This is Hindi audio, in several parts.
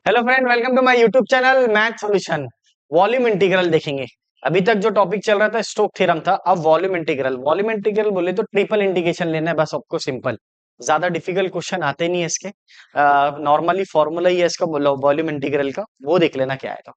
Hello friend, welcome to my YouTube channel math solution. Volume integral देखेंगे। अभी तक जो टॉपिक चल रहा था स्टोक थ्योरम था, अब वॉल्यूम इंटीग्रल बोले तो ट्रिपल इंटीग्रेशन लेना है बस आपको, सिंपल। ज्यादा डिफिकल्ट क्वेश्चन आते नहीं है इसके। नॉर्मली फॉर्मूला ही है इसका वॉल्यूम इंटीग्रल का, वो देख लेना क्या आएगा।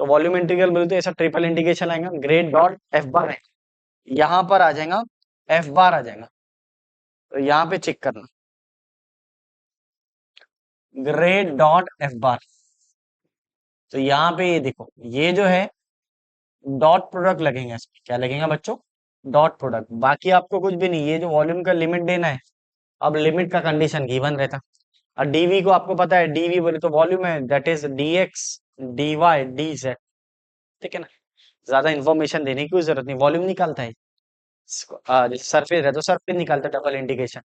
तो वॉल्यूम इंटीग्रल बोले तो ऐसा ट्रिपल इंटीग्रेशन आएगा, ग्रेड डॉट एफ बार है, यहाँ पर आ जाएगा, एफ बार आ जाएगा। तो यहाँ पे चेक करना, ग्रेड डॉट एफ बार। तो यहाँ पे ये देखो, ये जो है डॉट प्रोडक्ट लगेगा, इसमें क्या लगेगा बच्चों? Dot product. बाकी आपको कुछ भी नहीं, ये जो वॉल्यूम का लिमिट देना है। अब लिमिट का कंडीशन गिवन रहता, और डीवी को आपको पता है, डीवी बोले तो वॉल्यूम है, that is D X D Y D Z. ठीक है ना, ज्यादा इन्फॉर्मेशन देने की कोई जरूरत नहीं, वॉल्यूम निकालता है। जैसे सरफेस है तो सरफेस निकालता है, double integration,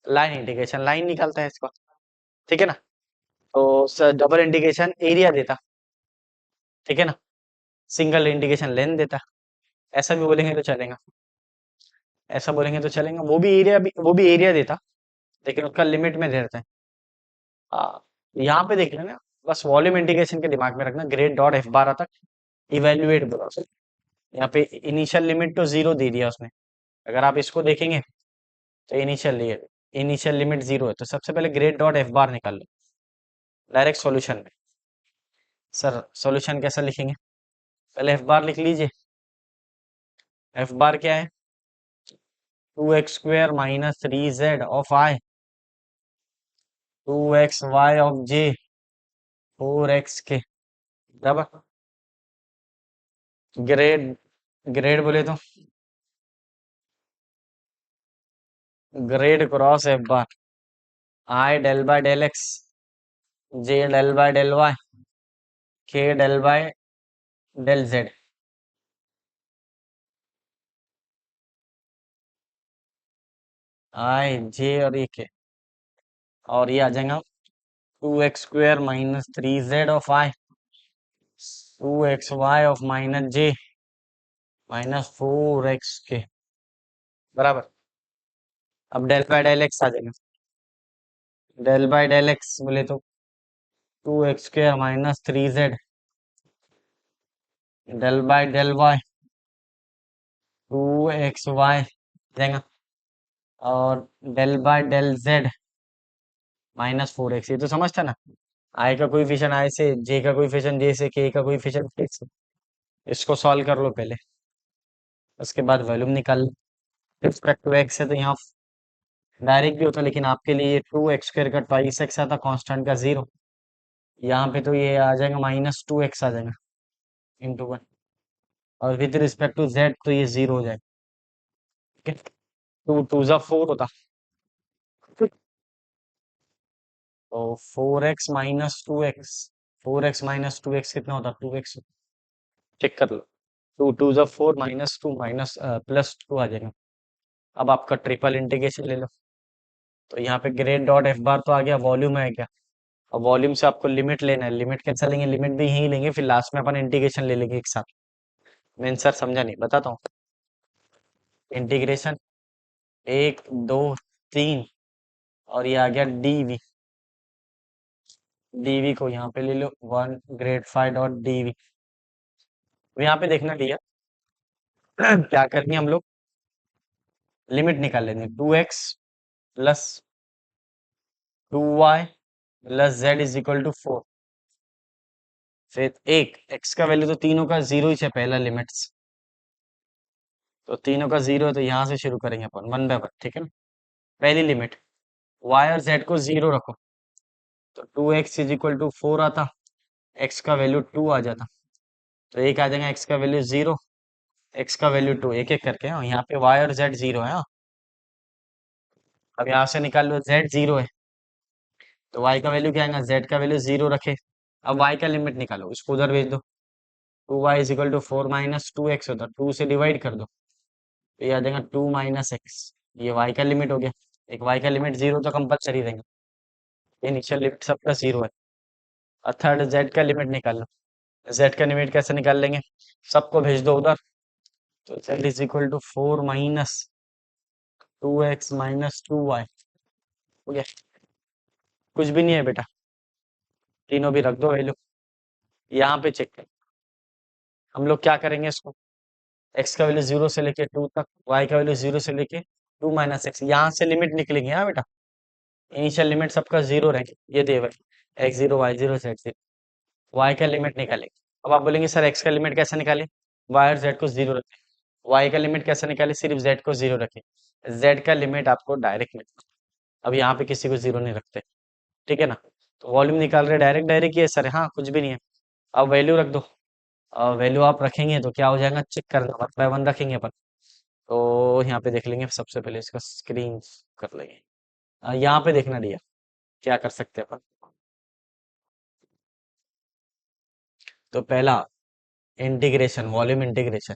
line integration line निकालता है इसको। ठीक है ना, तो डबल इंटीग्रेशन एरिया देता। ठीक है ना, सिंगल इंटीग्रेशन लेंथ देता। ऐसा भी बोलेंगे तो चलेगा, ऐसा बोलेंगे तो चलेगा, वो भी एरिया देता, लेकिन उसका लिमिट में दे देते हैं। हाँ, यहाँ पे देख लेना, बस वॉल्यूम इंटीग्रेशन के दिमाग में रखना, ग्रेड डॉट एफ बार तक इवेल्युएट बोला उसे। यहाँ पे इनिशियल लिमिट तो जीरो दे दिया उसने। अगर आप इसको देखेंगे तो इनिशियल लिमिट जीरो है, तो सबसे पहले ग्रेड डॉट एफ बार निकाल लो डायरेक्ट सॉल्यूशन में। सर सॉल्यूशन कैसा लिखेंगे? पहले एफ बार लिख लीजिए। एफ बार क्या है? 2x² minus 3z of I, 2xy of J, 4x के बराबर। ग्रेड ग्रेड बोले तो grad cross F bar, I del by del X, J del by del Y, K del by del Z. I J और ये के, और ये आ जाएगा 2x² minus 3z of I, 2xy of minus J minus 4x के बराबर। अब डेल बाय डेल एक्स आ जाएगा, डेल बाय डेल एक्स बोले तो 2x² minus 3z, del by del Y 2xy जाएगा, और del by del Z -4x। ये तो समझता ना, आई का कोएफिशिएंट आई से, जे का कोएफिशिएंट जे से, के का कोएफिशिएंट के से। इसको सॉल्व कर लो पहले, उसके बाद वॉल्यूम निकाल लो। रिस्पेक्ट टू एक्स है तो यहाँ डायरेक्ट भी होता, लेकिन आपके लिए 2x² का ट्वाइस एक्स आता, कांस्टेंट का जीरो। यहाँ पे तो ये आ जाएगा -2x आ जाएगा इंटू वन, और विद रिस्पेक्ट टू जेड तो ये जीरो हो जाएगा। ठीक है, टू टू जा फोर होता, तो 4x minus two x, 4x minus two x कितना होता? 2x। चेक कर लो, टू टू जा four minus two minus plus two आ जाएगा। अब आपका ट्रिपल इंटीग्रेशन ले लो, तो यहाँ पे ग्रेड डॉट एफ बार तो आ गया, वॉल्यूम है क्या? अब वॉल्यूम से आपको लिमिट लेना है, लिमिट कैसे लेंगे? लिमिट भी यही लेंगे, फिर लास्ट में अपन इंटीग्रेशन ले लेंगे एक साथ। मैं सर समझा नहीं, बताता हूँ। इंटीग्रेशन एक दो तीन, और ये आ गया डीवी। डीवी को यहाँ पे ले लो, one grade five dot DV. यहाँ पे देखना दिया क्या करेंगे हम लोग, लिमिट निकाल लेंगे, 2x plus 2y plus Z is equal to 4। फिर एक x का वैल्यू तो तीनों का जीरो ही है, पहला लिमिट्स तो तीनों का जीरो है, तो यहाँ से शुरू करेंगे अपन वन बाय वन। ठीक है ना, पहली लिमिट y और z को जीरो रखो, तो 2x इज इक्वल टू 4 आता, x का वैल्यू 2 आ जाता, तो एक आ जाएगा x का वैल्यू जीरो, x का वैल्यू 2, एक एक करके। हाँ, यहाँ पे y और z जीरो है। हाँ, अब यहाँ से निकाल लो, z जीरो है, तो y का वैल्यू क्या आएगा? z का वैल्यू जीरो रखे। अब y का लिमिट निकालो, उसको उधर भेज दो, 2y is equal to 4 minus 2x होता, 2 से डिवाइड कर दो, तो ये आ जाएगा 2 माइनस एक्स। ये y का लिमिट हो गया, एक y का लिमिट जीरो तो कंपलसरी देंगे, इनिशियल लिमिट सबका जीरो है। और थर्ड z का लिमिट निकाल लो, z का लिमिट कैसे निकाल लेंगे? सबको भेज दो उधर, तो z is equal to 4 minus 2x minus 2y हो गया। कुछ भी नहीं है बेटा, तीनों भी रख दो वैल्यू। यहाँ पे चेक करें, हम लोग क्या करेंगे इसको, एक्स का वैल्यू 0 से लेके 2 तक, वाई का वैल्यू 0 से लेके 2 माइनस एक्स, यहाँ से लिमिट निकलेंगे। हाँ बेटा, इनिशियल लिमिट सबका 0 रहेंगे, ये दे भाई x0 y0 z0, y का लिमिट निकालेंगे। अब आप बोलेंगे सर x का लिमिट कैसे निकाले, y और z को 0 रखें, y का लिमिट कैसे निकाले, सिर्फ z को 0 रखें, z का लिमिट आपको डायरेक्ट मिलता है। अब यहाँ पे किसी को 0 नहीं रखते, ठीक है ना। तो वॉल्यूम निकाल रहे डायरेक्ट डायरेक्ट ये सर, हाँ कुछ भी नहीं है। अब वैल्यू रख दो, वैल्यू आप रखेंगे तो क्या हो जाएगा, चेक करना, 1 बाय 1 रखेंगे अपन। तो यहाँ पे देख लेंगे, सबसे पहले इसका स्क्रीन कर लेंगे। यहाँ पे देखना दिया, क्या कर सकते हैं अपन। तो पहला integration, volume integration,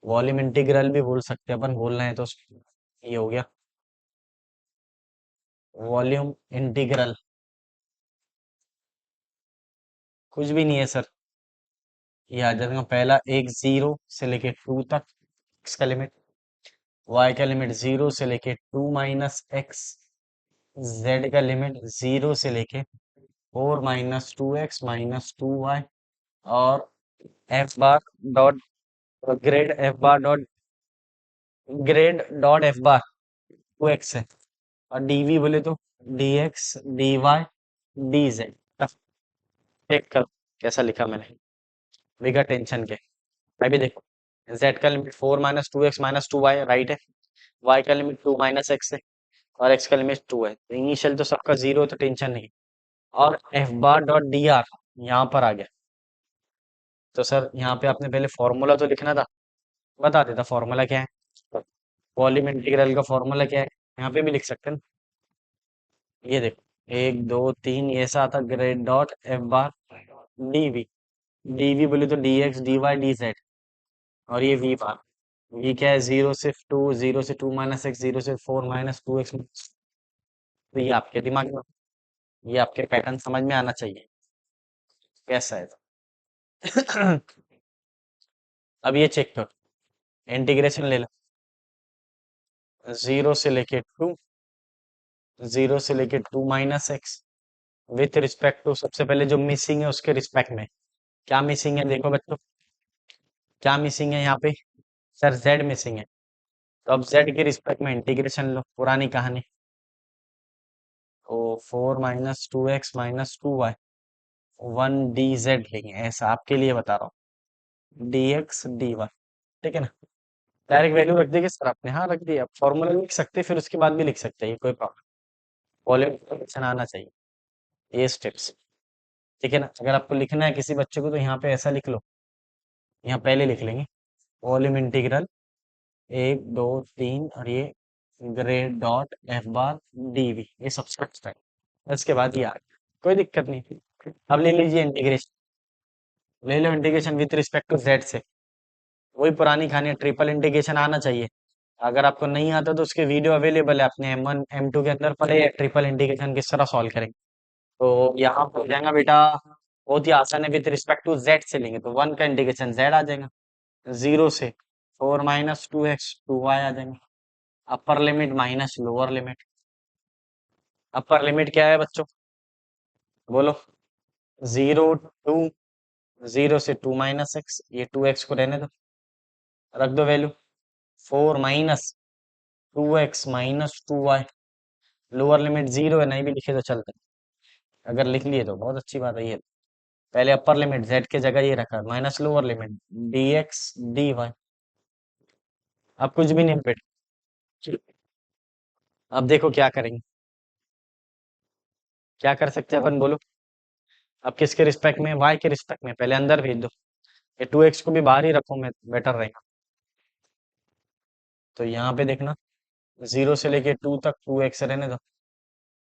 volume integral भी बोल सकते हैं अपन, बोलना है तो ये हो गया वॉल्यूम इंटीग्रल। कुछ भी नहीं है सर, ये आ जाएगा पहला एक 0 से लेके 2 तक, x का लिमिट, y का लिमिट 0 से लेके 2 माइनस एक्स, z का लिमिट 0 से लेके 4 माइनस 2x माइनस 2y, और F bar dot grade F bar dot grade dot F बार 2x है, और dv बोले तो dx dy dz। चेक कर कैसा लिखा मैंने, बिगर टेंशन के। मैं भी देखो, z का limit 4 minus 2x minus 2y right है, y का लिमिट 2 माइनस x है, और x का लिमिट 2 है। तो इनिशियल तो सबका 0 तो टेंशन नहीं। और F bar dot D R यहाँ पर आ गया, तो सर यहाँ पे आपने पहले फॉर्मूला तो लिखना था, बता देता फॉर्मूला क्या है। वॉल्यूम इंटीग्रल का फॉर्मूला क्या है, यहाँ पे भी लिख सकते हैं ना। ये देखो, 1 2 3 ये ऐसा आता, grad dot F bar DV, DV बोले तो D X D Y D Z, और ये वी बार, वी क्या है, 0 से 2, 0 से 2 माइनस एक्स, 0 से 4 माइनस 2 एक्स। तो ये आपके दिमाग में, ये आपके पैटर्न समझ में आना चाहिए कैसा है। अब ये चेक करो, इंटीग्रेशन ले लो, 0 से लेके 2, 0 से लेके 2 minus X, with respect to, सबसे पहले जो मिसिंग है उसके रिस्पेक्ट में, क्या मिसिंग है देखो बच्चों, क्या मिसिंग है यहाँ पे, सर z मिसिंग है। तो अब z के रिस्पेक्ट में इंटीग्रेशन लो, पुरानी कहानी। तो 4 minus 2x minus 2y, 1 dz लेंगे, ऐसा आपके लिए बता रहा हूँ, dx dy, ठीक है ना। डायरेक्ट वैल्यू रख देंगे सर आपने, हाँ रख दिया, फॉर्मूला लिख सकते फिर उसके बाद भी लिख सकते हैं, ये कोई प्रॉब्लम, वॉल्यूम आना चाहिए, ये स्टेप्स, ठीक है ना। अगर आपको लिखना है किसी बच्चे को तो यहाँ पे ऐसा लिख लो, यहाँ पहले लिख लेंगे वॉल्यूम इंटीग्रल 1 2 3, और ये grad dot F bar DV, ये सबसे अच्छा है। इसके बाद ये आ गया, कोई दिक्कत नहीं। अब ले लीजिए इंटीग्रेशन, ले लो integration with respect to Z से, वही पुरानी कहानी, ट्रिपल इंटीग्रेशन आना चाहिए। अगर आपको नहीं आता तो उसके वीडियो अवेलेबल है अपने M1 M2 के अंदर, पड़े ट्रिपल इंटीग्रेशन किस तरह सॉल्व करेंगे। तो यहाँ पर हो जाएगा बेटा, बहुत ही आसान है, विथ रिस्पेक्ट टू जेड से लेंगे तो 1 का इंटीग्रेशन जेड आ जाएगा, 0 से 4 माइनस 2x 2y आ जाएंगे, upper limit minus lower limit. Upper limit क्या है बच्चों, बोलो, 0 से 2 ये 2x को रहने दो, रख दो value, 4 minus 2x minus 2y, lower limit 0 है, नहीं भी लिखे तो चलता है, अगर लिख लिए तो बहुत अच्छी बात है। ये पहले अपर लिमिट z के जगह ये रखा, minus lower limit dx dy, अब कुछ भी नहीं बेटा। अब देखो क्या करेंगे, क्या कर सकते हैं अपन, बोलो। अब किसके रिस्पेक्ट में, y के रिस्पेक्ट में, पहले अंदर भेज दो, ये 2x को भी बाहर ही रखो, मैं बेटर रहेगा। तो यहाँ पे देखना, 0 से लेके 2 तक 2x रहने दो,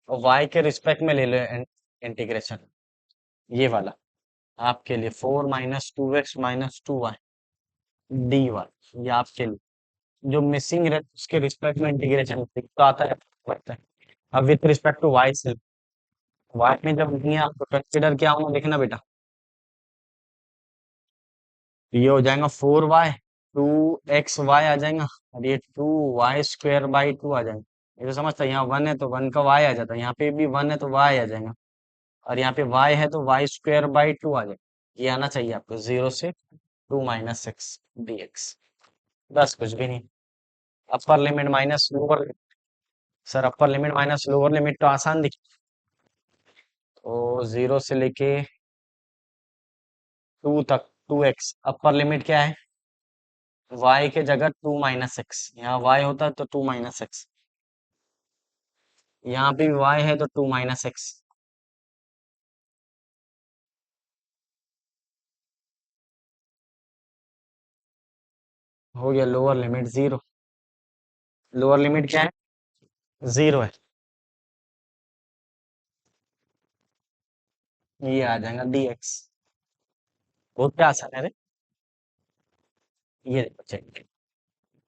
और y के रिस्पेक्ट में ले लो इंटीग्रेशन, ये वाला आपके लिए 4 minus 2x minus 2y dy, ये आपके लिए जो मिसिंग है उसके रिस्पेक्ट में इंटीग्रेशन तो आता है, लगता है। अब विथ रिस्पेक्ट टू वाई से, वाई में जब नहीं है आपको कंसिडर क्या होगा देखना बेटा, ये हो जाएगा 4y 2xy आ जाएगा, और ये 2y² बाई 2 आ जाएगा। ये तो समझता है, यहाँ 1 है तो 1 का y आ जाता है, यहाँ पे भी 1 है तो y आ जाएगा, और यहाँ पे y है तो वाई स्क्वायर बाई टू आ जाए। ये आना चाहिए आपको 0 से 2 - 6 dx। बस कुछ भी नहीं। Upper limit minus lower. Sir upper limit minus lower limit तो आसान दिखी। तो 0 से लेके 2 तक 2x अपर लिमिट क्या है? y के जगह 2 - 6। यहाँ y होता है तो 2 - 6। यहाँ पे भी y है तो 2 - 6। हो गया लोअर लिमिट 0। लोअर लिमिट क्या है? 0 है। ये आ जाएगा dx। बहुत क्या आसान है रे। ये देखो check.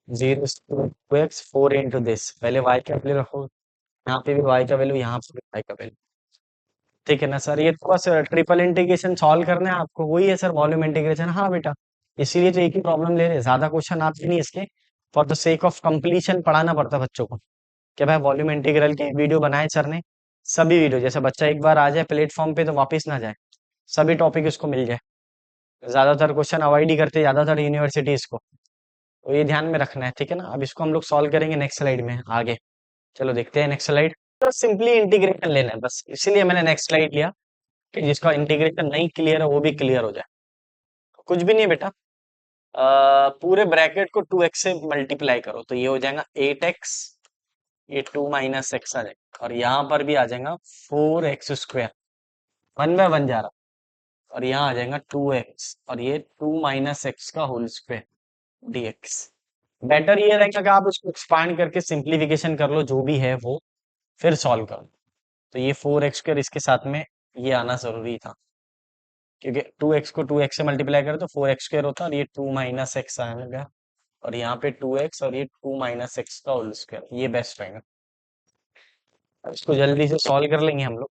0 to 2x 4 into this। पहले y का वैल्यू रखो। यहाँ पे भी y का वैल्यू, यहाँ पे भी y का वैल्यू। ठीक है ना सर? ये तो बस ट्रिपल इंटीग्रेशन सॉल्व करना है आपको। वही है सर वॉल्यूम इंटीग्रेशन। हाँ बेटा, इसीलिए तो एक ही प्रॉब्लम ले रहे हैं, ज्यादा क्वेश्चन आपके नहीं इसके। For the sake of completion पढ़ाना पड़ता है बच्चों को कि भाई वॉल्यूम इंटीग्रल की वीडियो बनाए सर ने। सभी वीडियो, जैसे बच्चा एक बार आ जाए प्लेटफॉर्म पे तो वापस ना जाए, सभी टॉपिक उसको मिल जाए। ज्यादातर क्वेश्चन अवॉइड ही करते हैं ज्यादातर यूनिवर्सिटीज को। तो ये ध्यान में रखना है, ठीक है ना? अब इसको हम लोग सॉल्व करेंगे नेक्स्ट स्लाइड में आगे। चलो देखते हैं नेक्स्ट स्लाइड। तो सिंपली इंटीग्रेशन लेना है बस, इसीलिए मैंने नेक्स्ट स्लाइड लिया कि जिसका इंटीग्रेशन नहीं क्लियर है वो भी क्लियर हो जाए। कुछ भी नहीं बेटा। पूरे ब्रैकेट को 2x से मल्टीप्लाई करो तो ये हो जाएगा 8x। ये 2 - x आ जाएगा और यहाँ पर भी आ जाएगा 4x²। 1/1 जा रहा। और यहाँ आ जाएगा 2x और ये 2 - x का होल स्क्वायर dx। बेटर ये रहेगा कि आप उसको एक्सपांड करके सिंप्लीफिकेशन कर लो जो भी है वो, फिर सॉल्व करो। तो ये 4x² इसके साथ में ये आना जरूरी था, क्योंकि 2x को 2x से मल्टीप्लाई करें तो 4x² होता है और ये 2 - x आएगा। और यहाँ पे 2x और ये 2 - x का होल स्क्वायर, ये बेस्ट रहेगा। अब इसको जल्दी से सॉल्व कर लेंगे हम लोग।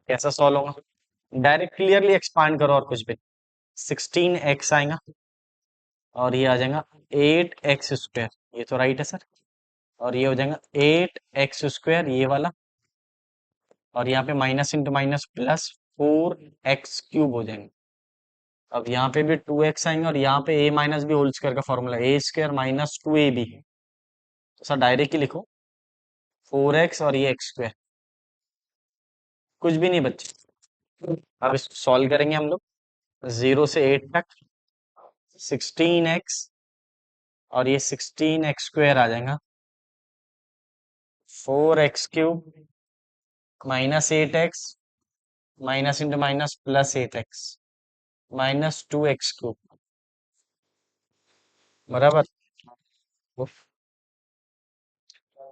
कैसा सॉल्व होगा? डायरेक्ट क्लियरली एक्सपांड करो और कुछ भी। 16x आएगा और ये आ जाएगा 8x²। ये तो राइट है सर। और ये हो जाएगा 8x² ये वाला। और यहाँ पे minus into minus plus 4x³ हो जाएंगे। अब यहाँ पे भी 2x आएंगे और यहाँ पे a minus B whole square का फॉर्मूला a² - 2ab है। तो सर डायरेक्ट ही लिखो 4x और ये x²। कुछ भी नहीं बच्चे। अब इसको सॉल्व करेंगे हम लोग। 0 से 8 तक 16x और ये 16x² आ जाएगा। 4x³ -8x minus into minus plus 8x -2x³ बराबर। उफ,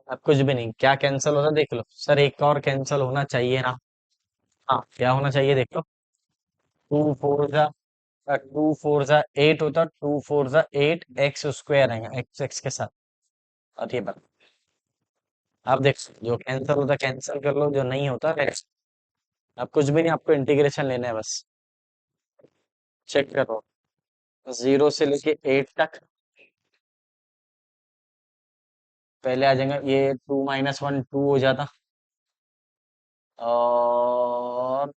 अब कुछ भी नहीं, क्या कैंसिल होता देख लो सर। एक और कैंसिल होना चाहिए ना? हाँ, क्या होना चाहिए देख लो। 2 4 जा 8 होता, 2 4 जा 8 x² आएगा x के साथ। और ये बात आप देख, जो कैंसिल होता कैंसिल कर लो, जो नहीं होता रह। अब कुछ भी नहीं, आपको इंटीग्रेशन लेना है बस। चेक करो 0 से लेके 8 तक। पहले आ जाएगा ये 2 - 1 2 हो जाता। और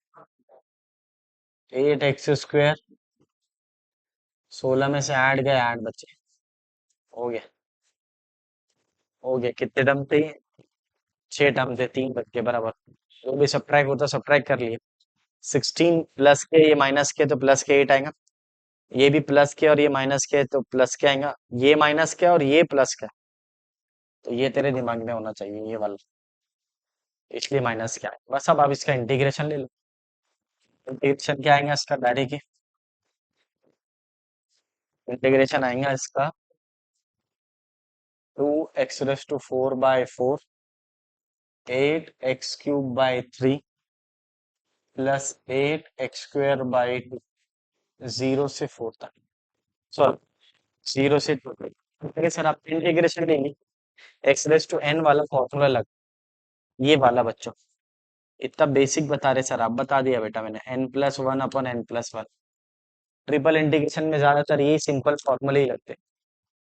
8x²। 16 में से 8 गए, 8 बचे। हो गया। हो गया, कितने टर्म थे? 6 टर्म थे, 3 बच के बराबर। जो भी सब्ट्रैक्ट होता सब्ट्रैक्ट कर लिए। 16 प्लस के ये माइनस के तो प्लस के 8 आएगा। ये भी प्लस के और ये माइनस के तो प्लस के आएगा। ये माइनस के और ये प्लस का। तो ये तेरे दिमाग में होना चाहिए ये वाला, इसलिए माइनस क्या है बस। अब आप इसका इंटीग्रेशन ले लो। इंटीग्रेशन क्या आएगा इसका डायरेक्ट ही? इंटीग्रेशन आएगा इसका 2x⁴/4 8x³ / 3 प्लस 8x²/2 0 से 4 तक। सॉरी, 0 से 2 तक। ठीक है सर, आप इंटीग्रेशन लेंगे। x⁴n वाला फॉर्मूला लग, ये वाला बच्चों। इतना बेसिक बता रहे सर, आप बता दिया बेटा मैंने। n+1/n+1। ट्रिपल इंटीग्रेशन में ज्यादातर यही सिंपल फॉर्मूले ही लगते हैं,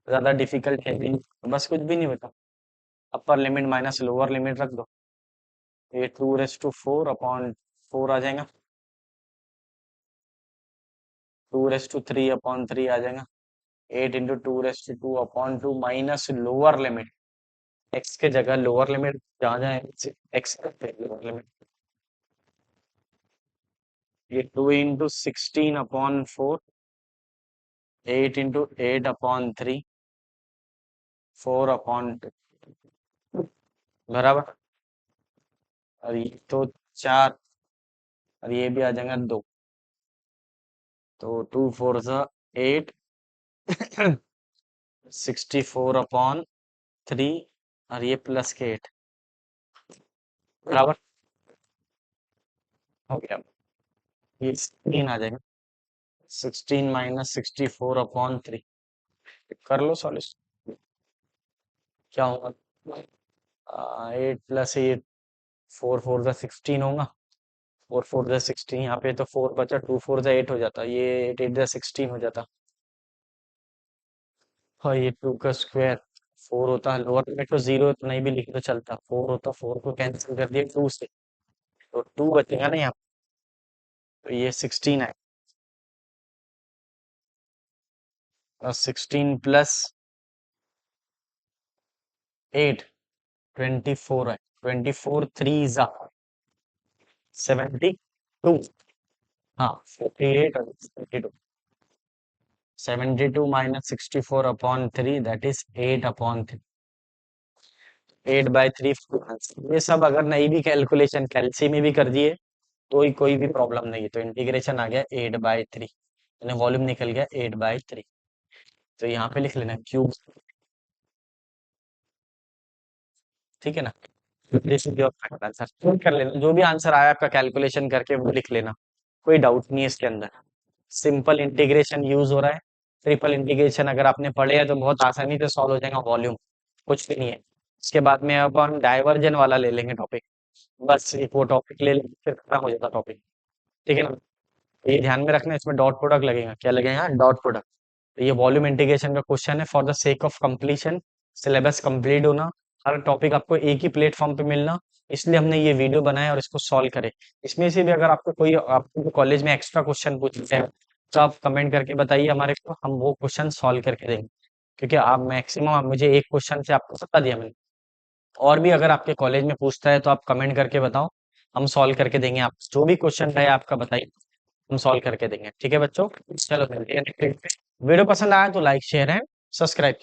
ज्यादा डिफिकल्ट है भी नहीं। बस कुछ भी नहीं बेटा। Upper limit minus lower limit रख दो। ये 2⁴/4 4 आ जाएगा, 2^3 आ जाएगा, 8 × 2^2 माइनस लोअर लिमिट, x के जगह लोअर लिमिट जहाँ जहाँ x लोअर लिमिट, ये 2 × 16/4, 8 × 8/3, 4/2 बराबर। और ये तो 4, और ये भी आ जाएगा 2, तो 2 × 4 = 8, 64/3, और ये प्लस के 8 बराबर हो गया। ये 16 आ जाएगा, 16 - 64/3, कर लो सॉल्यूशन, क्या होगा? 8 + 8, 4 × 4 = 16 होगा, 4 × 4 = 16, यहाँ पे तो 4 बचा, 2 × 4 = 8 हो जाता, ये 8 × 16 हो जाता, और ये 2 का स्क्वायर 4 होता, लोअर लिमिट तो 0 नहीं भी लिख तो चलता, 4 होता, 4 को कैंसिल कर दिया 2 से, तो 2 बचेगा ना यहाँ, तो ये 16 है, और 16 + 8 24 है, 24 3 = 72, हाँ 48 और 72, 72 - 64/3 दैट इज 8/3, 8/3। ये सब अगर नहीं भी कैलकुलेशन कैलसी में भी कर दिए तो ही कोई भी प्रॉब्लम नहीं है, तो इंटीग्रेशन आ गया 8/3, यानी वॉल्यूम निकल गया 8/3, तो यहाँ पे लिख लेना क्यूब, ठीक है ना। This is your final answer, कर लेना, जो भी आंसर आया आपका कैलकुलेशन करके वो लिख लेना, कोई डाउट नहीं है इसके अंदर, सिंपल इंटीग्रेशन यूज हो रहा है, ट्रिपल इंटीग्रेशन अगर आपने पढ़े हैं तो बहुत आसानी से सॉल्व हो जाएगा वॉल्यूम, कुछ भी नहीं है। इसके बाद में अपन डाइवर्जन वाला ले लेंगे टॉपिक, बस एक वो टॉपिक ले लेंगे फिर खत्म हो जाता टॉपिक, ठीक है ना। ये ध्यान में रखना, इसमें डॉट प्रोडक्ट लगेगा, क्या लगेगा? Dot product. तो ये वॉल्यूम इंटीग्रेशन का क्वेश्चन है, for the sake of completion, syllabus complete होना, हर टॉपिक आपको एक ही प्लेटफॉर्म पे मिलना, इसलिए हमने ये वीडियो बनाया और इसको सॉल्व करे। इसमें से भी अगर आपको कोई आपको कॉलेज में एक्स्ट्रा क्वेश्चन पूछते हैं तो आप कमेंट करके बताइए हमारे को, हम वो क्वेश्चन सॉल्व करके देंगे, क्योंकि आप मैक्सिमम मुझे एक क्वेश्चन से आपको बता दिया मैंने, और भी अगर आपके कॉलेज में पूछता है तो आप कमेंट करके बताओ, हम सॉल्व करके देंगे, आप जो भी क्वेश्चन रहे आपका बताइए, हम सॉल्व करके देंगे, ठीक है बच्चों। चलो मिलते हैं नेक्स्ट वीडियो, पसंद आया तो लाइक शेयर एंड सब्सक्राइब कीजिए।